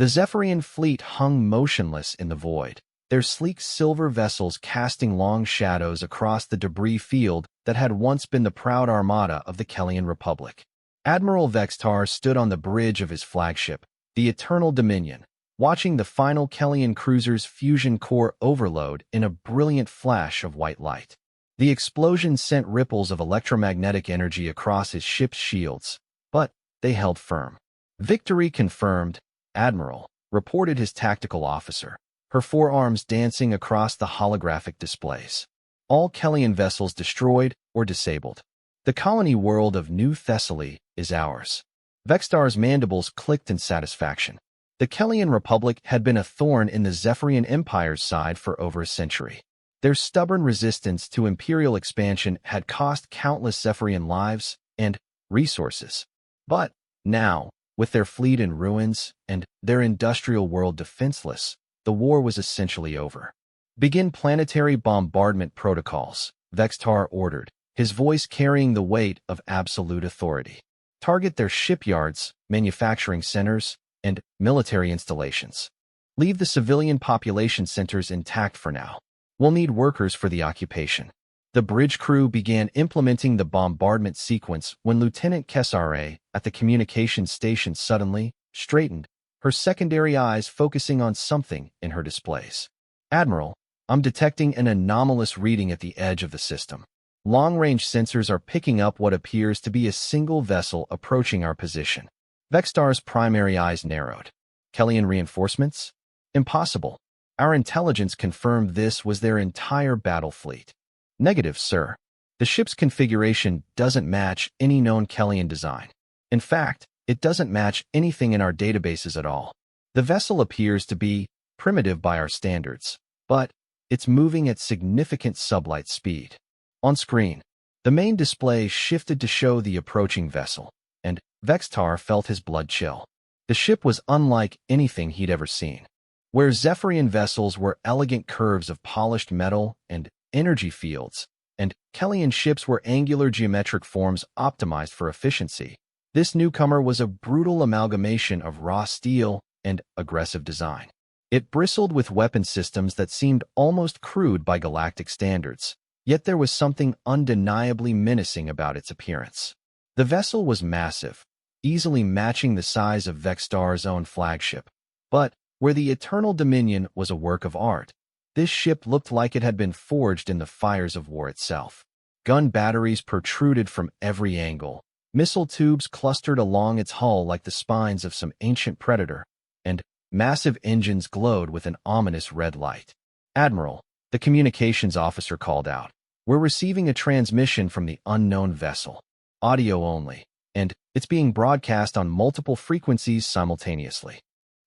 The Zephyrian fleet hung motionless in the void, their sleek silver vessels casting long shadows across the debris field that had once been the proud armada of the Kellian Republic. Admiral Vextar stood on the bridge of his flagship, the Eternal Dominion, watching the final Kellian cruiser's fusion core overload in a brilliant flash of white light. The explosion sent ripples of electromagnetic energy across his ship's shields, but they held firm. "Victory confirmed, Admiral," reported his tactical officer, her forearms dancing across the holographic displays. "All Kellian vessels destroyed or disabled. The colony world of New Thessaly is ours." Vextar's mandibles clicked in satisfaction. The Kellian Republic had been a thorn in the Zephyrian Empire's side for over a century. Their stubborn resistance to imperial expansion had cost countless Zephyrian lives and resources. But now, with their fleet in ruins and their industrial world defenseless, the war was essentially over. "Begin planetary bombardment protocols," Vextar ordered, his voice carrying the weight of absolute authority. "Target their shipyards, manufacturing centers, and military installations. Leave the civilian population centers intact for now. We'll need workers for the occupation." The bridge crew began implementing the bombardment sequence when Lieutenant Kesare at the communications station suddenly straightened, her secondary eyes focusing on something in her displays. "Admiral, I'm detecting an anomalous reading at the edge of the system. Long-range sensors are picking up what appears to be a single vessel approaching our position." Vextar's primary eyes narrowed. "Kellian reinforcements? Impossible. Our intelligence confirmed this was their entire battle fleet." "Negative, sir. The ship's configuration doesn't match any known Kellian design. In fact, it doesn't match anything in our databases at all. The vessel appears to be primitive by our standards, but it's moving at significant sublight speed." On screen, the main display shifted to show the approaching vessel, and Vextar felt his blood chill. The ship was unlike anything he'd ever seen. Where Zephyrian vessels were elegant curves of polished metal and energy fields, and Kellian ships were angular geometric forms optimized for efficiency, this newcomer was a brutal amalgamation of raw steel and aggressive design. It bristled with weapon systems that seemed almost crude by galactic standards, yet there was something undeniably menacing about its appearance. The vessel was massive, easily matching the size of Vextar's own flagship, but where the Eternal Dominion was a work of art, this ship looked like it had been forged in the fires of war itself. Gun batteries protruded from every angle, missile tubes clustered along its hull like the spines of some ancient predator, and massive engines glowed with an ominous red light. "Admiral," the communications officer called out, "we're receiving a transmission from the unknown vessel. Audio only, and it's being broadcast on multiple frequencies simultaneously."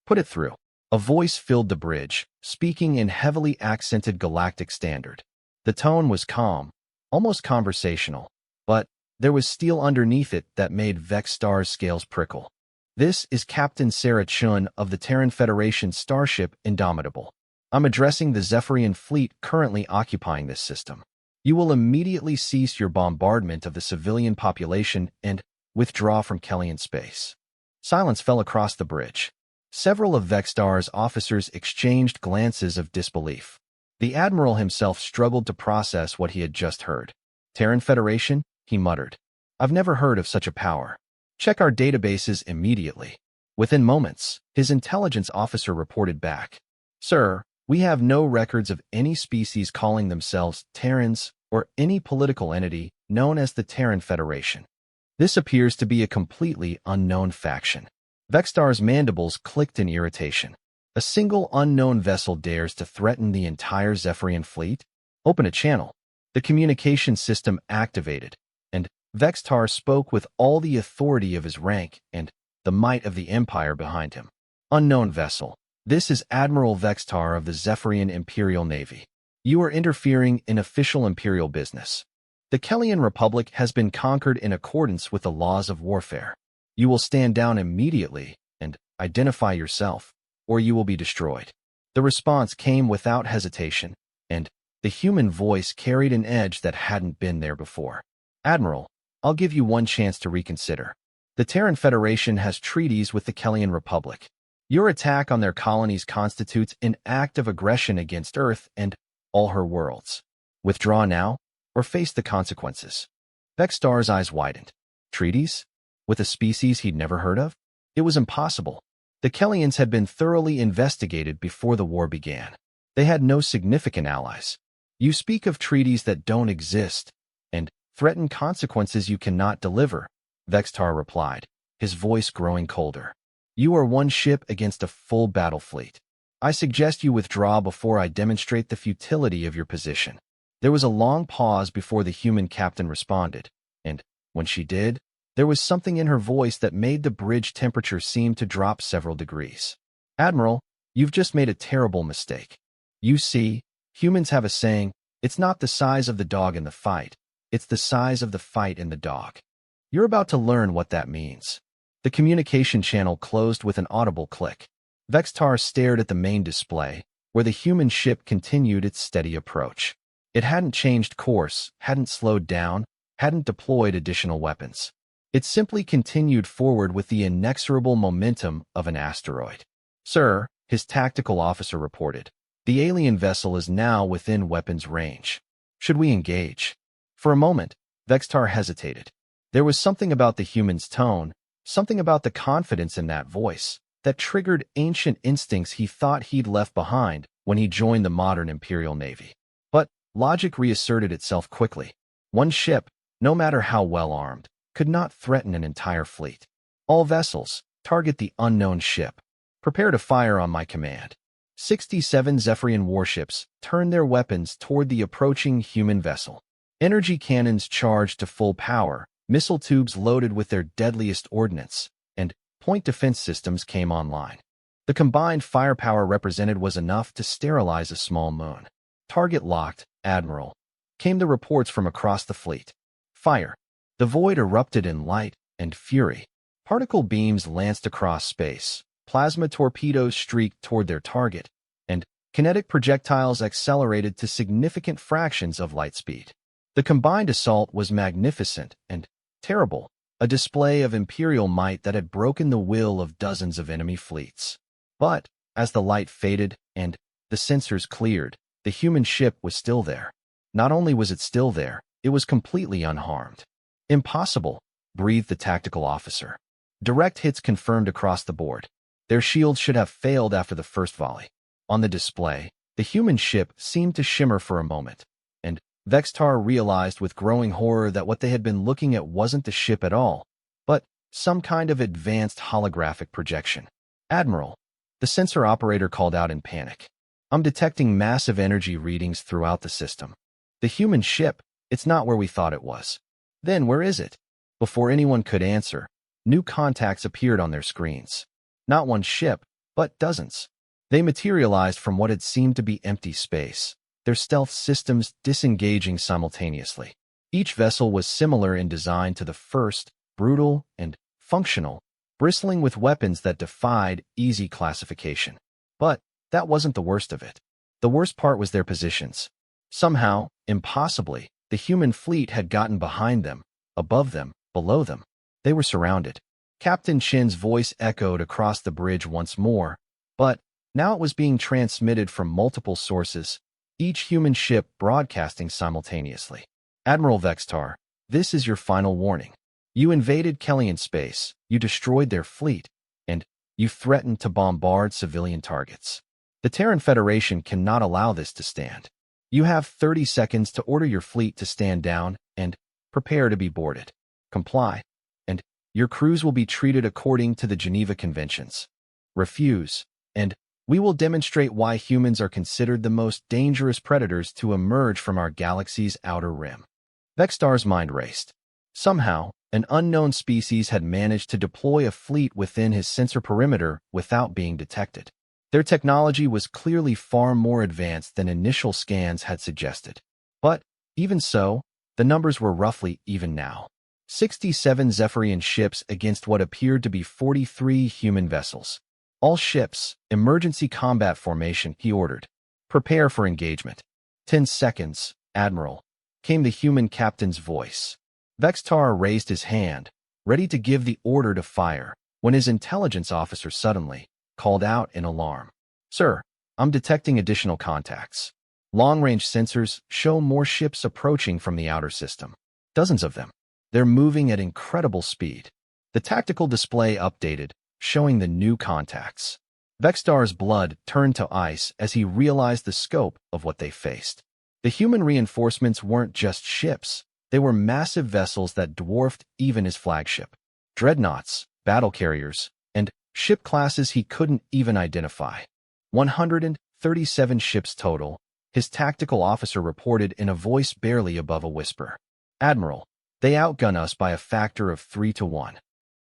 "Put it through." A voice filled the bridge, speaking in heavily accented galactic standard. The tone was calm, almost conversational, but there was steel underneath it that made Vextar's scales prickle. "This is Captain Sarah Chun of the Terran Federation starship Indomitable. I'm addressing the Zephyrian fleet currently occupying this system. You will immediately cease your bombardment of the civilian population and withdraw from Kellian space." Silence fell across the bridge. Several of Vextar's officers exchanged glances of disbelief. The Admiral himself struggled to process what he had just heard. "Terran Federation?" he muttered. "I've never heard of such a power. Check our databases immediately." Within moments, his intelligence officer reported back. "Sir, we have no records of any species calling themselves Terrans or any political entity known as the Terran Federation. This appears to be a completely unknown faction." Vextar's mandibles clicked in irritation. "A single unknown vessel dares to threaten the entire Zephyrian fleet? Open a channel." The communication system activated, and Vextar spoke with all the authority of his rank and the might of the Empire behind him. "Unknown vessel. This is Admiral Vextar of the Zephyrian Imperial Navy. You are interfering in official Imperial business. The Kellian Republic has been conquered in accordance with the laws of warfare. You will stand down immediately and identify yourself, or you will be destroyed." The response came without hesitation, and the human voice carried an edge that hadn't been there before. "Admiral, I'll give you one chance to reconsider. The Terran Federation has treaties with the Kellian Republic. Your attack on their colonies constitutes an act of aggression against Earth and all her worlds. Withdraw now, or face the consequences. Vextar's eyes widened. Treaties? With a species he'd never heard of? It was impossible. The Kellians had been thoroughly investigated before the war began. They had no significant allies. You speak of treaties that don't exist, and threaten consequences you cannot deliver, Vextar replied, his voice growing colder. You are one ship against a full battle fleet. I suggest you withdraw before I demonstrate the futility of your position. There was a long pause before the human captain responded, and when she did, there was something in her voice that made the bridge temperature seem to drop several degrees. Admiral, you've just made a terrible mistake. You see, humans have a saying, it's not the size of the dog in the fight, it's the size of the fight in the dog. You're about to learn what that means. The communication channel closed with an audible click. Vextar stared at the main display, where the human ship continued its steady approach. It hadn't changed course, hadn't slowed down, hadn't deployed additional weapons. It simply continued forward with the inexorable momentum of an asteroid. Sir, his tactical officer reported, the alien vessel is now within weapons range. Should we engage? For a moment, Vextar hesitated. There was something about the human's tone, something about the confidence in that voice, that triggered ancient instincts he thought he'd left behind when he joined the modern Imperial Navy. But logic reasserted itself quickly. One ship, no matter how well armed, could not threaten an entire fleet. All vessels, target the unknown ship. Prepare to fire on my command. 67 Zephyrian warships turned their weapons toward the approaching human vessel. Energy cannons charged to full power, missile tubes loaded with their deadliest ordnance, and point defense systems came online. The combined firepower represented was enough to sterilize a small moon. Target locked, Admiral, came the reports from across the fleet. Fire. The void erupted in light and fury. Particle beams lanced across space. Plasma torpedoes streaked toward their target, and kinetic projectiles accelerated to significant fractions of light speed. The combined assault was magnificent and terrible, a display of imperial might that had broken the will of dozens of enemy fleets. But, as the light faded and the sensors cleared, the human ship was still there. Not only was it still there, it was completely unharmed. Impossible, breathed the tactical officer. Direct hits confirmed across the board. Their shields should have failed after the first volley. On the display, the human ship seemed to shimmer for a moment, and Vextar realized with growing horror that what they had been looking at wasn't the ship at all, but some kind of advanced holographic projection. Admiral, the sensor operator called out in panic. I'm detecting massive energy readings throughout the system. The human ship, it's not where we thought it was. Then where is it? Before anyone could answer, new contacts appeared on their screens. Not one ship, but dozens. They materialized from what had seemed to be empty space, their stealth systems disengaging simultaneously. Each vessel was similar in design to the first, brutal and functional, bristling with weapons that defied easy classification. But that wasn't the worst of it. The worst part was their positions. Somehow, impossibly, the human fleet had gotten behind them, above them, below them. They were surrounded. Captain Chin's voice echoed across the bridge once more, but now it was being transmitted from multiple sources, each human ship broadcasting simultaneously. Admiral Vextar, this is your final warning. You invaded Kellian space, you destroyed their fleet, and you threatened to bombard civilian targets. The Terran Federation cannot allow this to stand. You have 30 seconds to order your fleet to stand down and prepare to be boarded. Comply, and your crews will be treated according to the Geneva Conventions. Refuse, and we will demonstrate why humans are considered the most dangerous predators to emerge from our galaxy's outer rim. Vextar's mind raced. Somehow, an unknown species had managed to deploy a fleet within his sensor perimeter without being detected. Their technology was clearly far more advanced than initial scans had suggested. But, even so, the numbers were roughly even now. 67 Zephyrian ships against what appeared to be 43 human vessels. All ships, emergency combat formation, he ordered. Prepare for engagement. 10 seconds, Admiral, came the human captain's voice. Vextar raised his hand, ready to give the order to fire, when his intelligence officer suddenly, called out in alarm. Sir, I'm detecting additional contacts. Long-range sensors show more ships approaching from the outer system. Dozens of them. They're moving at incredible speed. The tactical display updated, showing the new contacts. Vextar's blood turned to ice as he realized the scope of what they faced. The human reinforcements weren't just ships. They were massive vessels that dwarfed even his flagship. Dreadnoughts, battle carriers, and ship classes he couldn't even identify. 137 ships total, his tactical officer reported in a voice barely above a whisper. Admiral, they outgun us by a factor of 3 to 1.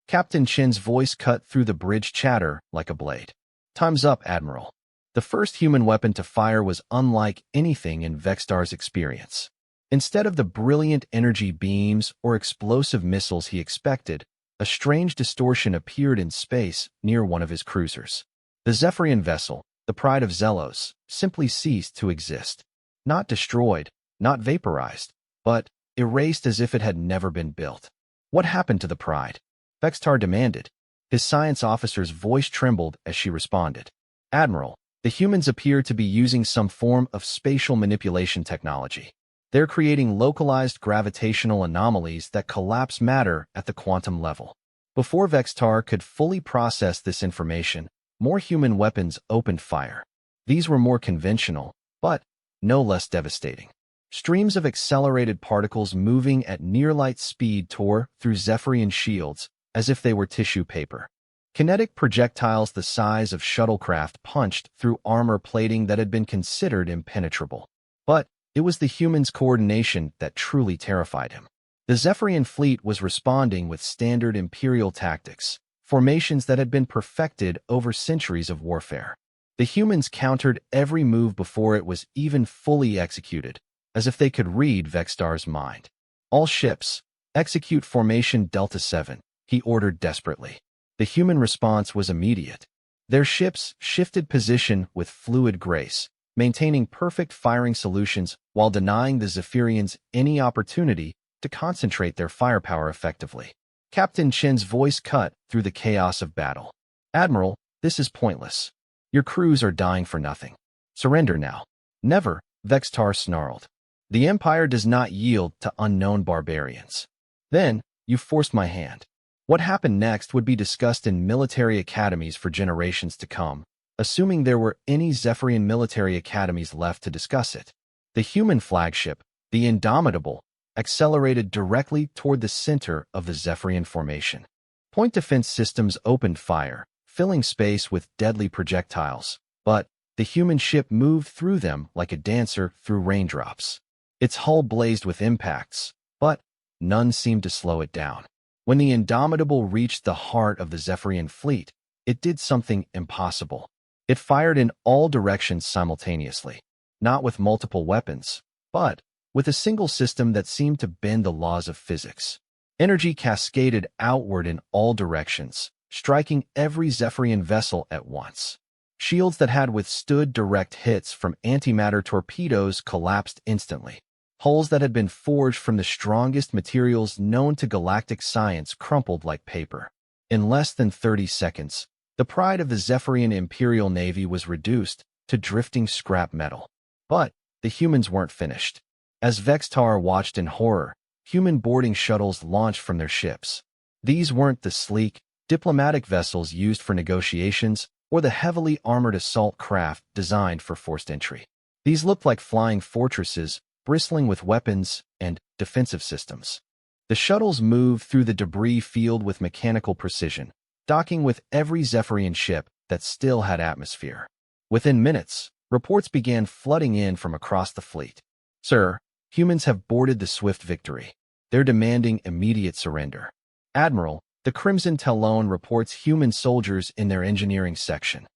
Captain Chin's voice cut through the bridge chatter like a blade. Time's up, Admiral. The first human weapon to fire was unlike anything in Vextar's experience. Instead of the brilliant energy beams or explosive missiles he expected, a strange distortion appeared in space near one of his cruisers. The Zephyrian vessel, the pride of Zelos, simply ceased to exist. Not destroyed, not vaporized, but erased as if it had never been built. What happened to the pride? Vextar demanded. His science officer's voice trembled as she responded. Admiral, the humans appear to be using some form of spatial manipulation technology. They're creating localized gravitational anomalies that collapse matter at the quantum level. Before Vextar could fully process this information, more human weapons opened fire. These were more conventional, but no less devastating. Streams of accelerated particles moving at near-light speed tore through Zephyrian shields as if they were tissue paper. Kinetic projectiles the size of shuttlecraft punched through armor plating that had been considered impenetrable. But it was the humans' coordination that truly terrified him. The Zephyrian fleet was responding with standard Imperial tactics, formations that had been perfected over centuries of warfare. The humans countered every move before it was even fully executed, as if they could read Vextar's mind. All ships, execute formation Delta 7, he ordered desperately. The human response was immediate. Their ships shifted position with fluid grace, maintaining perfect firing solutions while denying the Zephyrians any opportunity to concentrate their firepower effectively. Captain Chin's voice cut through the chaos of battle. Admiral, this is pointless. Your crews are dying for nothing. Surrender now. Never, Vextar snarled. The Empire does not yield to unknown barbarians. Then, you forced my hand. What happened next would be discussed in military academies for generations to come, assuming there were any Zephyrian military academies left to discuss it. The human flagship, the Indomitable, accelerated directly toward the center of the Zephyrian formation. Point defense systems opened fire, filling space with deadly projectiles, but the human ship moved through them like a dancer through raindrops. Its hull blazed with impacts, but none seemed to slow it down. When the Indomitable reached the heart of the Zephyrian fleet, it did something impossible. It fired in all directions simultaneously, not with multiple weapons, but with a single system that seemed to bend the laws of physics. Energy cascaded outward in all directions, striking every Zephyrian vessel at once. Shields that had withstood direct hits from antimatter torpedoes collapsed instantly. Hulls that had been forged from the strongest materials known to galactic science crumpled like paper. In less than 30 seconds, the pride of the Zephyrian Imperial Navy was reduced to drifting scrap metal. But the humans weren't finished. As Vextar watched in horror, human boarding shuttles launched from their ships. These weren't the sleek, diplomatic vessels used for negotiations or the heavily armored assault craft designed for forced entry. These looked like flying fortresses, bristling with weapons and defensive systems. The shuttles moved through the debris field with mechanical precision, docking with every Zephyrian ship that still had atmosphere. Within minutes, reports began flooding in from across the fleet. Sir, humans have boarded the Swift Victory. They're demanding immediate surrender. Admiral, the Crimson Talon reports human soldiers in their engineering section.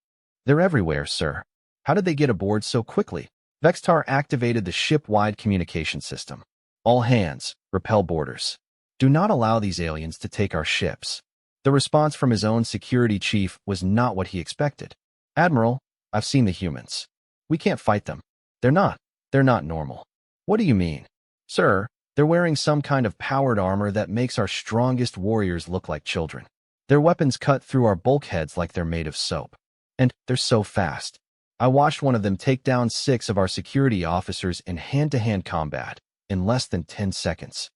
They're everywhere, sir. How did they get aboard so quickly? Vextar activated the ship-wide communication system. All hands, repel boarders. Do not allow these aliens to take our ships. The response from his own security chief was not what he expected. Admiral, I've seen the humans. We can't fight them. They're not normal. What do you mean? Sir, they're wearing some kind of powered armor that makes our strongest warriors look like children. Their weapons cut through our bulkheads like they're made of soap. And they're so fast. I watched one of them take down 6 of our security officers in hand-to-hand combat in less than 10 seconds.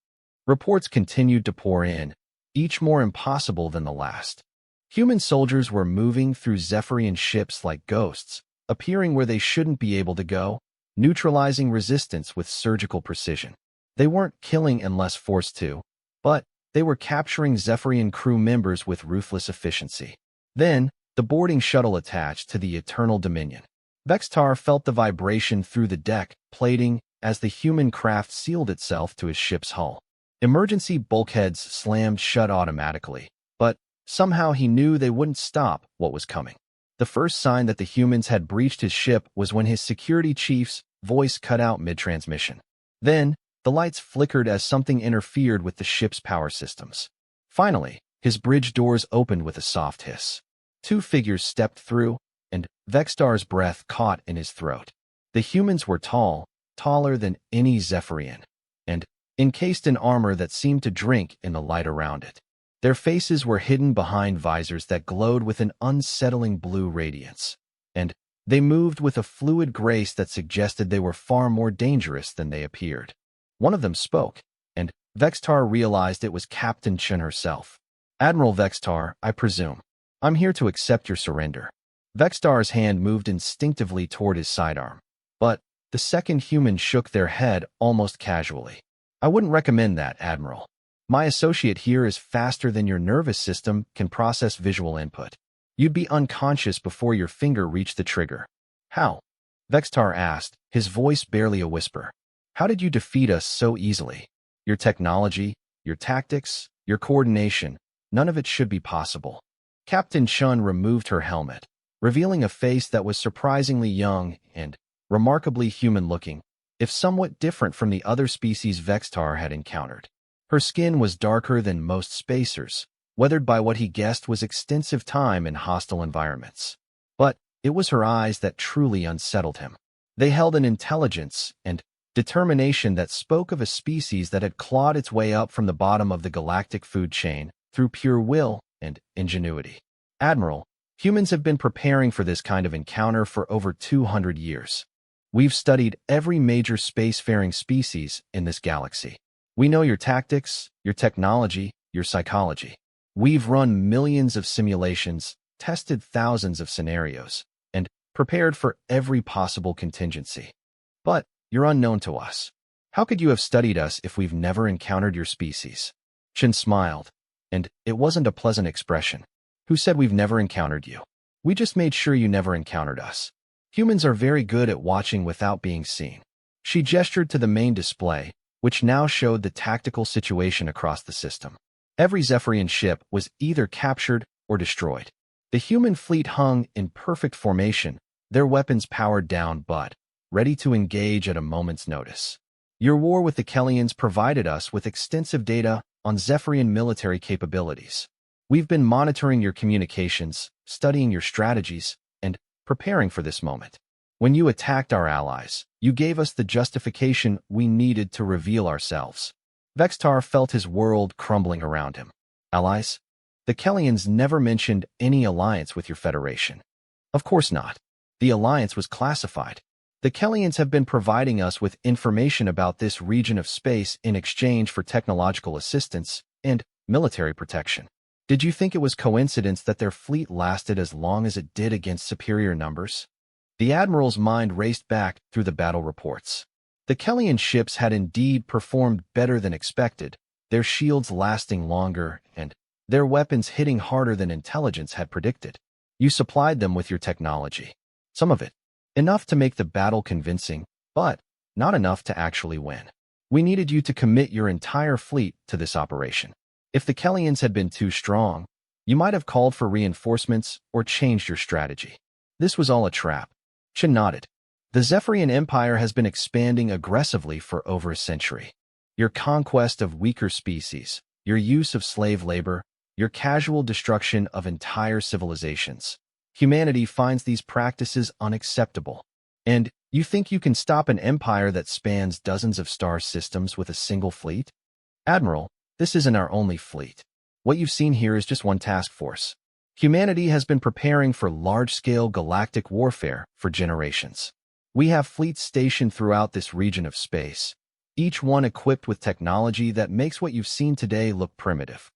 Reports continued to pour in, each more impossible than the last. Human soldiers were moving through Zephyrian ships like ghosts, appearing where they shouldn't be able to go, neutralizing resistance with surgical precision. They weren't killing unless forced to, but they were capturing Zephyrian crew members with ruthless efficiency. Then, the boarding shuttle attached to the Eternal Dominion. Vextar felt the vibration through the deck plating as the human craft sealed itself to his ship's hull. Emergency bulkheads slammed shut automatically, but somehow he knew they wouldn't stop what was coming. The first sign that the humans had breached his ship was when his security chief's voice cut out mid-transmission. Then, the lights flickered as something interfered with the ship's power systems. Finally, his bridge doors opened with a soft hiss. 2 figures stepped through, and Vextar's breath caught in his throat. The humans were tall, taller than any Zephyrian, and encased in armor that seemed to drink in the light around it. Their faces were hidden behind visors that glowed with an unsettling blue radiance, and they moved with a fluid grace that suggested they were far more dangerous than they appeared. One of them spoke, and Vextar realized it was Captain Chen herself. "Admiral Vextar, I presume. I'm here to accept your surrender." Vextar's hand moved instinctively toward his sidearm, but the second human shook their head almost casually. "I wouldn't recommend that, Admiral. My associate here is faster than your nervous system can process visual input. You'd be unconscious before your finger reached the trigger." "How?" Vextar asked, his voice barely a whisper. "How did you defeat us so easily? Your technology, your tactics, your coordination, none of it should be possible." Captain Chun removed her helmet, revealing a face that was surprisingly young and remarkably human-looking, if somewhat different from the other species Vextar had encountered. Her skin was darker than most spacers, weathered by what he guessed was extensive time in hostile environments. But it was her eyes that truly unsettled him. They held an intelligence and determination that spoke of a species that had clawed its way up from the bottom of the galactic food chain through pure will and ingenuity. "Admiral, humans have been preparing for this kind of encounter for over 200 years. We've studied every major spacefaring species in this galaxy. We know your tactics, your technology, your psychology. We've run millions of simulations, tested thousands of scenarios, and prepared for every possible contingency. But you're unknown to us. How could you have studied us if we've never encountered your species?" Chin smiled, and it wasn't a pleasant expression. "Who said we've never encountered you? We just made sure you never encountered us. Humans are very good at watching without being seen." She gestured to the main display, which now showed the tactical situation across the system. Every Zephyrian ship was either captured or destroyed. The human fleet hung in perfect formation, their weapons powered down but ready to engage at a moment's notice. Your war with the Kellians provided us with extensive data on Zephyrian military capabilities. We've been monitoring your communications, studying your strategies, and preparing for this moment. When you attacked our allies, you gave us the justification we needed to reveal ourselves." Vextar felt his world crumbling around him. "Allies? The Kellians never mentioned any alliance with your Federation." "Of course not. The alliance was classified. The Kellians have been providing us with information about this region of space in exchange for technological assistance and military protection. Did you think it was coincidence that their fleet lasted as long as it did against superior numbers?" The Admiral's mind raced back through the battle reports. The Kellian ships had indeed performed better than expected, their shields lasting longer and their weapons hitting harder than intelligence had predicted. You supplied them with your technology. Some of it. Enough to make the battle convincing, but not enough to actually win. We needed you to commit your entire fleet to this operation. If the Kellians had been too strong, you might have called for reinforcements or changed your strategy. This was all a trap. Chin nodded. The Zephyrian Empire has been expanding aggressively for over a century. Your conquest of weaker species, your use of slave labor, your casual destruction of entire civilizations. Humanity finds these practices unacceptable. And you think you can stop an empire that spans dozens of star systems with a single fleet? Admiral, this isn't our only fleet. What you've seen here is just one task force. Humanity has been preparing for large-scale galactic warfare for generations. We have fleets stationed throughout this region of space, each one equipped with technology that makes what you've seen today look primitive.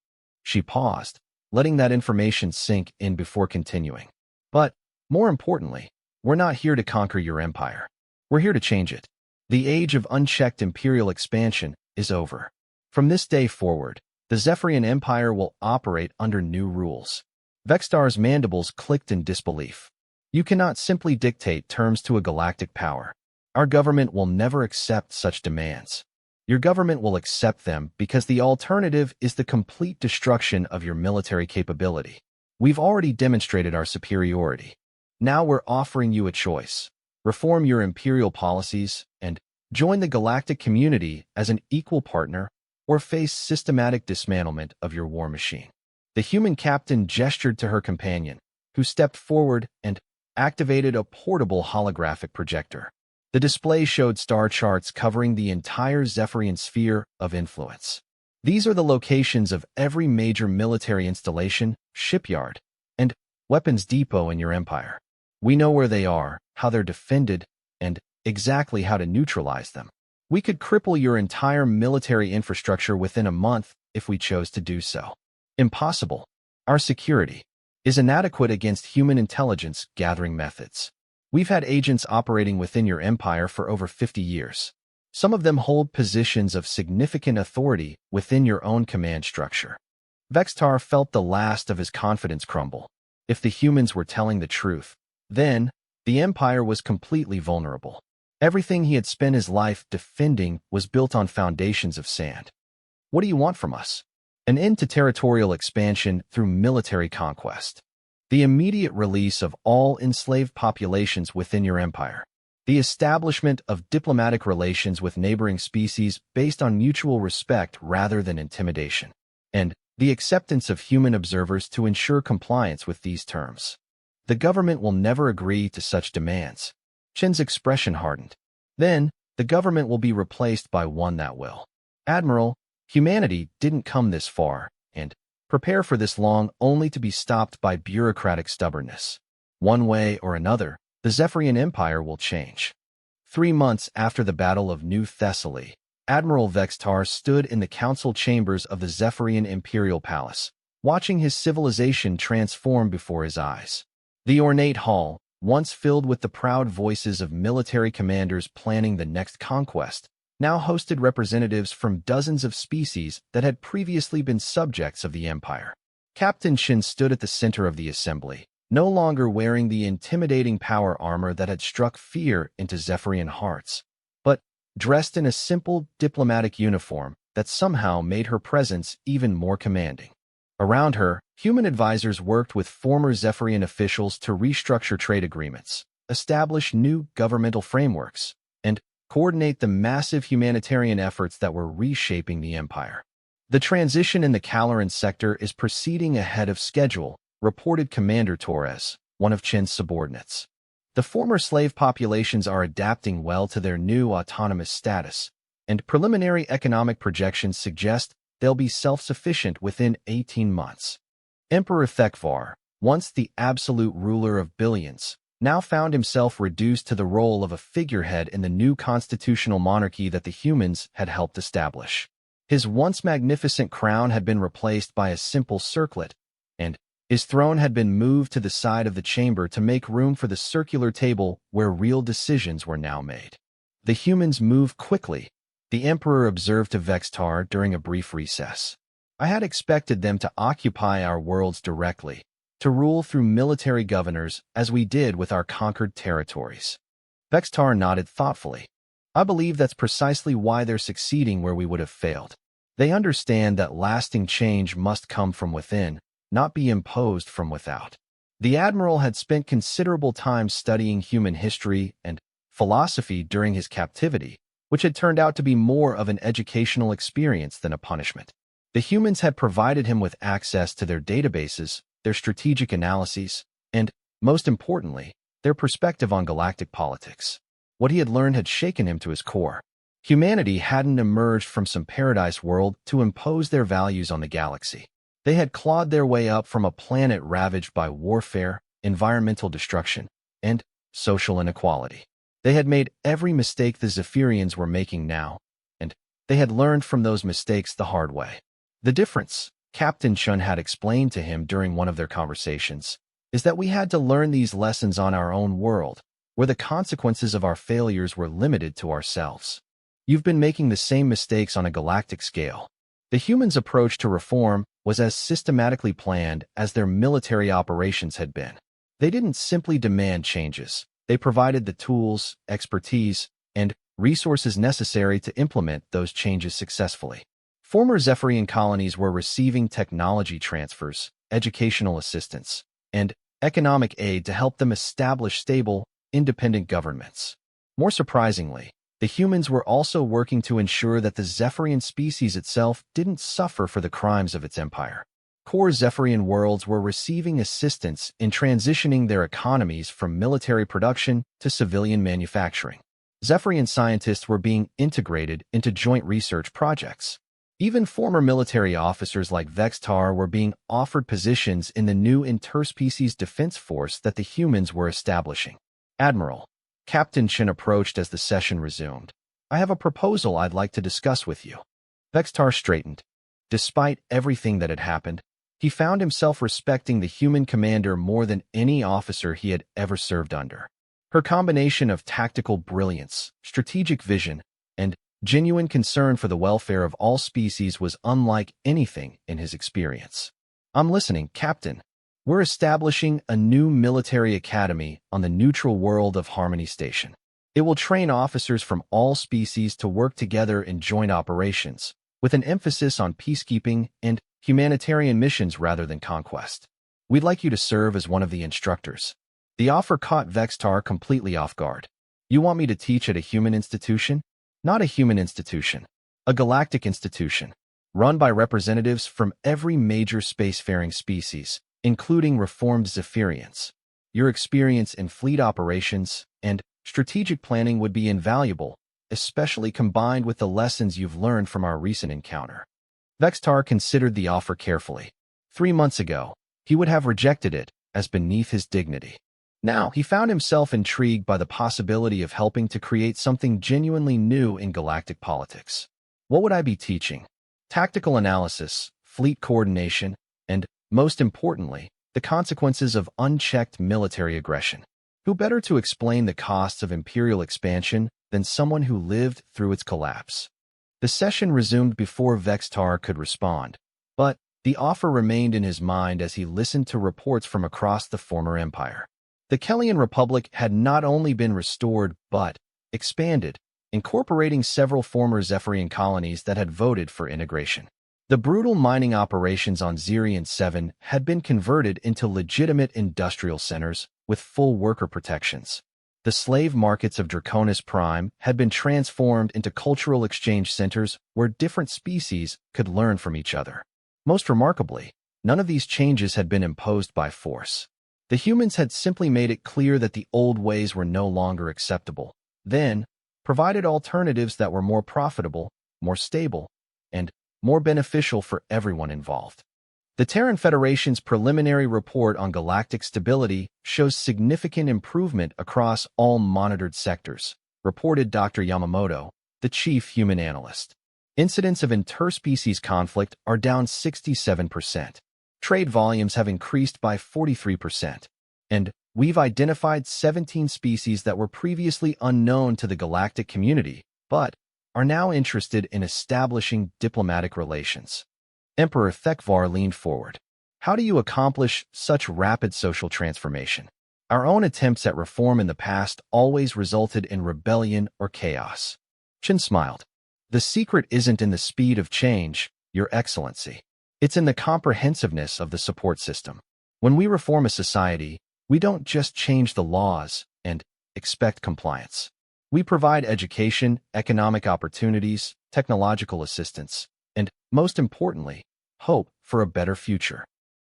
She paused, letting that information sink in before continuing. But, more importantly, we're not here to conquer your empire. We're here to change it. The age of unchecked imperial expansion is over. From this day forward, the Zephyrian Empire will operate under new rules. Vextar's mandibles clicked in disbelief. You cannot simply dictate terms to a galactic power. Our government will never accept such demands. Your government will accept them because the alternative is the complete destruction of your military capability. We've already demonstrated our superiority. Now we're offering you a choice. Reform your imperial policies and join the galactic community as an equal partner or face systematic dismantlement of your war machine. The human captain gestured to her companion, who stepped forward and activated a portable holographic projector. The display showed star charts covering the entire Zephyrian sphere of influence. These are the locations of every major military installation, shipyard, and weapons depot in your empire. We know where they are, how they're defended, and exactly how to neutralize them. We could cripple your entire military infrastructure within a month if we chose to do so. Impossible. Our security is inadequate against human intelligence gathering methods. We've had agents operating within your empire for over 50 years. Some of them hold positions of significant authority within your own command structure. Vextar felt the last of his confidence crumble. If the humans were telling the truth, then the empire was completely vulnerable. Everything he had spent his life defending was built on foundations of sand. What do you want from us? An end to territorial expansion through military conquest. The immediate release of all enslaved populations within your empire. The establishment of diplomatic relations with neighboring species based on mutual respect rather than intimidation. And the acceptance of human observers to ensure compliance with these terms. The government will never agree to such demands. Chen's expression hardened. Then, the government will be replaced by one that will. Admiral, humanity didn't come this far, and prepare for this long only to be stopped by bureaucratic stubbornness. One way or another, the Zephyrian Empire will change. 3 months after the Battle of New Thessaly, Admiral Vextar stood in the council chambers of the Zephyrian Imperial Palace, watching his civilization transform before his eyes. The ornate hall, once filled with the proud voices of military commanders planning the next conquest, now hosted representatives from dozens of species that had previously been subjects of the Empire. Captain Shin stood at the center of the assembly, no longer wearing the intimidating power armor that had struck fear into Zephyrian hearts, but dressed in a simple diplomatic uniform that somehow made her presence even more commanding. Around her, human advisors worked with former Zephyrian officials to restructure trade agreements, establish new governmental frameworks, and coordinate the massive humanitarian efforts that were reshaping the empire. The transition in the Caloran sector is proceeding ahead of schedule, reported Commander Torres, one of Chen's subordinates. The former slave populations are adapting well to their new autonomous status, and preliminary economic projections suggest they'll be self-sufficient within 18 months. Emperor Thekvar, once the absolute ruler of billions, now found himself reduced to the role of a figurehead in the new constitutional monarchy that the humans had helped establish. His once magnificent crown had been replaced by a simple circlet, and his throne had been moved to the side of the chamber to make room for the circular table where real decisions were now made. The humans moved quickly, the Emperor observed to Vextar during a brief recess. I had expected them to occupy our worlds directly, to rule through military governors as we did with our conquered territories. Vextar nodded thoughtfully. I believe that's precisely why they're succeeding where we would have failed. They understand that lasting change must come from within, not be imposed from without. The Admiral had spent considerable time studying human history and philosophy during his captivity, which had turned out to be more of an educational experience than a punishment. The humans had provided him with access to their databases, their strategic analyses, and, most importantly, their perspective on galactic politics. What he had learned had shaken him to his core. Humanity hadn't emerged from some paradise world to impose their values on the galaxy. They had clawed their way up from a planet ravaged by warfare, environmental destruction, and social inequality. They had made every mistake the Zephyrians were making now, and they had learned from those mistakes the hard way. The difference, Captain Chun had explained to him during one of their conversations, is that we had to learn these lessons on our own world, where the consequences of our failures were limited to ourselves. You've been making the same mistakes on a galactic scale. The humans' approach to reform was as systematically planned as their military operations had been. They didn't simply demand changes. They provided the tools, expertise, and resources necessary to implement those changes successfully. Former Zephyrian colonies were receiving technology transfers, educational assistance, and economic aid to help them establish stable, independent governments. More surprisingly, the humans were also working to ensure that the Zephyrian species itself didn't suffer for the crimes of its empire. Core Zephyrian worlds were receiving assistance in transitioning their economies from military production to civilian manufacturing. Zephyrian scientists were being integrated into joint research projects. Even former military officers like Vextar were being offered positions in the new interspecies defense force that the humans were establishing. Admiral, Captain Chin approached as the session resumed. I have a proposal I'd like to discuss with you. Vextar straightened. Despite everything that had happened, he found himself respecting the human commander more than any officer he had ever served under. Her combination of tactical brilliance, strategic vision, and genuine concern for the welfare of all species was unlike anything in his experience. I'm listening, Captain. We're establishing a new military academy on the neutral world of Harmony Station. It will train officers from all species to work together in joint operations, with an emphasis on peacekeeping and humanitarian missions rather than conquest. We'd like you to serve as one of the instructors. The offer caught Vextar completely off guard. You want me to teach at a human institution? Not a human institution. A galactic institution, run by representatives from every major spacefaring species, including reformed Zephyrians. Your experience in fleet operations and strategic planning would be invaluable, especially combined with the lessons you've learned from our recent encounter. Vextar considered the offer carefully. 3 months ago, he would have rejected it as beneath his dignity. Now, he found himself intrigued by the possibility of helping to create something genuinely new in galactic politics. What would I be teaching? Tactical analysis, fleet coordination, and, most importantly, the consequences of unchecked military aggression. Who better to explain the costs of imperial expansion than someone who lived through its collapse? The session resumed before Vextar could respond, but the offer remained in his mind as he listened to reports from across the former empire. The Kellyan Republic had not only been restored but expanded, incorporating several former Zephyrian colonies that had voted for integration. The brutal mining operations on Zirian 7 had been converted into legitimate industrial centers with full worker protections. The slave markets of Draconis Prime had been transformed into cultural exchange centers where different species could learn from each other. Most remarkably, none of these changes had been imposed by force. The humans had simply made it clear that the old ways were no longer acceptable, then provided alternatives that were more profitable, more stable, and more beneficial for everyone involved. The Terran Federation's preliminary report on galactic stability shows significant improvement across all monitored sectors, reported Dr. Yamamoto, the chief human analyst. Incidents of interspecies conflict are down 67%. Trade volumes have increased by 43%. And we've identified 17 species that were previously unknown to the galactic community, but are now interested in establishing diplomatic relations. Emperor Thekvar leaned forward. How do you accomplish such rapid social transformation? Our own attempts at reform in the past always resulted in rebellion or chaos. Chin smiled. The secret isn't in the speed of change, Your Excellency. It's in the comprehensiveness of the support system. When we reform a society, we don't just change the laws and expect compliance. We provide education, economic opportunities, technological assistance, and, most importantly, hope for a better future.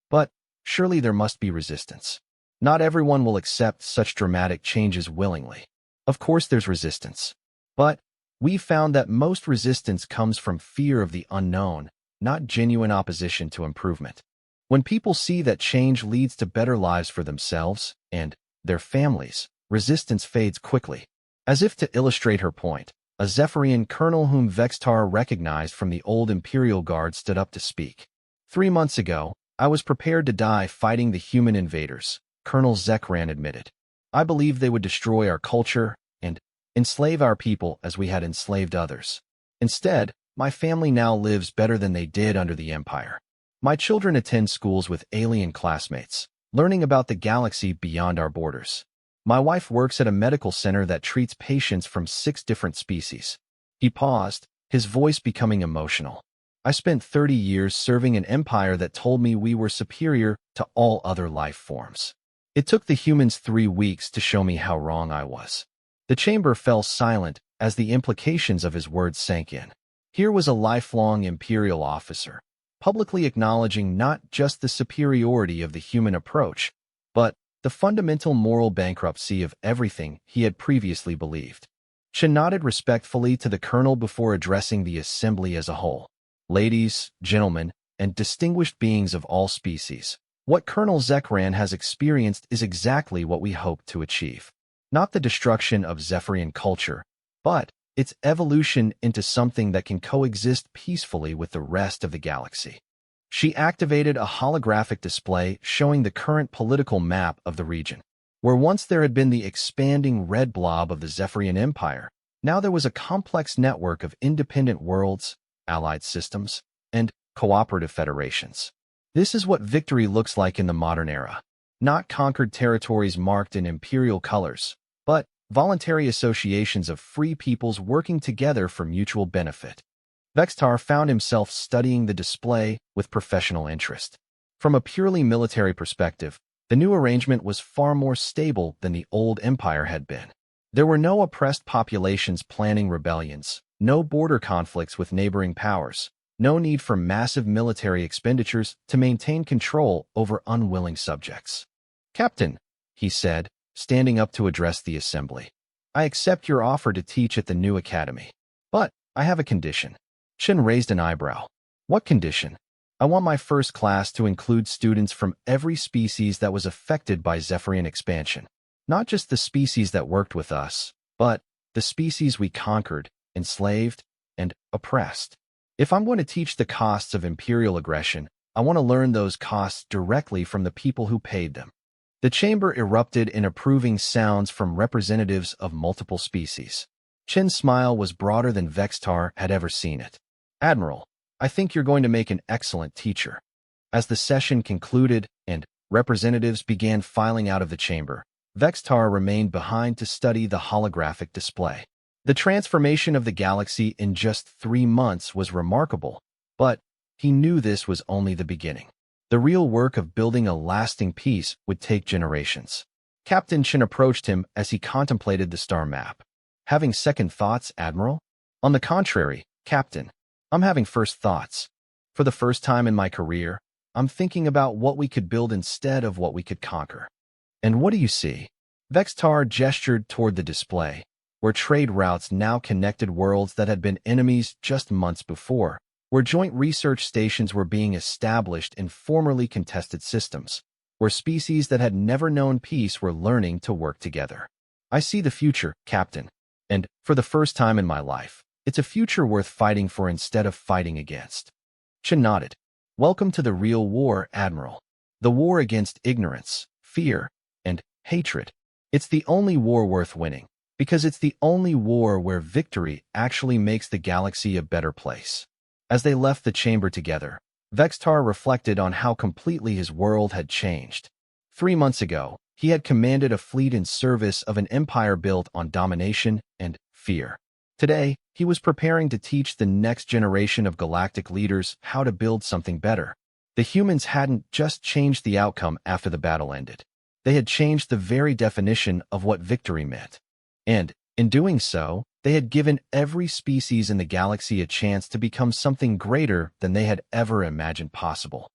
But surely there must be resistance. Not everyone will accept such dramatic changes willingly. Of course there's resistance. But we've found that most resistance comes from fear of the unknown not genuine opposition to improvement. When people see that change leads to better lives for themselves and their families, resistance fades quickly. As if to illustrate her point, a Zephyrian colonel whom Vextar recognized from the old Imperial Guard stood up to speak. 3 months ago, I was prepared to die fighting the human invaders, Colonel Zekran admitted. I believed they would destroy our culture and enslave our people as we had enslaved others. Instead, my family now lives better than they did under the Empire. My children attend schools with alien classmates, learning about the galaxy beyond our borders. My wife works at a medical center that treats patients from 6 different species. He paused, his voice becoming emotional. I spent 30 years serving an empire that told me we were superior to all other life forms. It took the humans 3 weeks to show me how wrong I was. The chamber fell silent as the implications of his words sank in. Here was a lifelong Imperial officer, publicly acknowledging not just the superiority of the human approach, but the fundamental moral bankruptcy of everything he had previously believed. Chen nodded respectfully to the colonel before addressing the assembly as a whole. Ladies, gentlemen, and distinguished beings of all species, what Colonel Zekran has experienced is exactly what we hoped to achieve. Not the destruction of Zephyrian culture, but its evolution into something that can coexist peacefully with the rest of the galaxy. She activated a holographic display showing the current political map of the region. Where once there had been the expanding red blob of the Zephyrian Empire, now there was a complex network of independent worlds, allied systems, and cooperative federations. This is what victory looks like in the modern era. Not conquered territories marked in imperial colors, but voluntary associations of free peoples working together for mutual benefit. Vextar found himself studying the display with professional interest. From a purely military perspective, the new arrangement was far more stable than the old empire had been. There were no oppressed populations planning rebellions, no border conflicts with neighboring powers, no need for massive military expenditures to maintain control over unwilling subjects. "Captain," he said, standing up to address the assembly, "I accept your offer to teach at the new academy. But I have a condition." Chen raised an eyebrow. "What condition?" "I want my first class to include students from every species that was affected by Zephyrian expansion. Not just the species that worked with us, but the species we conquered, enslaved, and oppressed. If I'm going to teach the costs of imperial aggression, I want to learn those costs directly from the people who paid them." The chamber erupted in approving sounds from representatives of multiple species. Chen's smile was broader than Vextar had ever seen it. "Admiral, I think you're going to make an excellent teacher." As the session concluded and representatives began filing out of the chamber, Vextar remained behind to study the holographic display. The transformation of the galaxy in just 3 months was remarkable, but he knew this was only the beginning. The real work of building a lasting peace would take generations. Captain Chen approached him as he contemplated the star map. "Having second thoughts, Admiral?" "On the contrary, Captain, I'm having first thoughts. For the first time in my career, I'm thinking about what we could build instead of what we could conquer." "And what do you see?" Vextar gestured toward the display, where trade routes now connected worlds that had been enemies just months before, where joint research stations were being established in formerly contested systems, where species that had never known peace were learning to work together. "I see the future, Captain, and for the first time in my life, it's a future worth fighting for instead of fighting against." Chen nodded. "Welcome to the real war, Admiral. The war against ignorance, fear, and hatred. It's the only war worth winning, because it's the only war where victory actually makes the galaxy a better place." As they left the chamber together, Vextar reflected on how completely his world had changed. 3 months ago, he had commanded a fleet in service of an empire built on domination and fear. Today, he was preparing to teach the next generation of galactic leaders how to build something better. The humans hadn't just changed the outcome after the battle ended. They had changed the very definition of what victory meant. And, in doing so, they had given every species in the galaxy a chance to become something greater than they had ever imagined possible.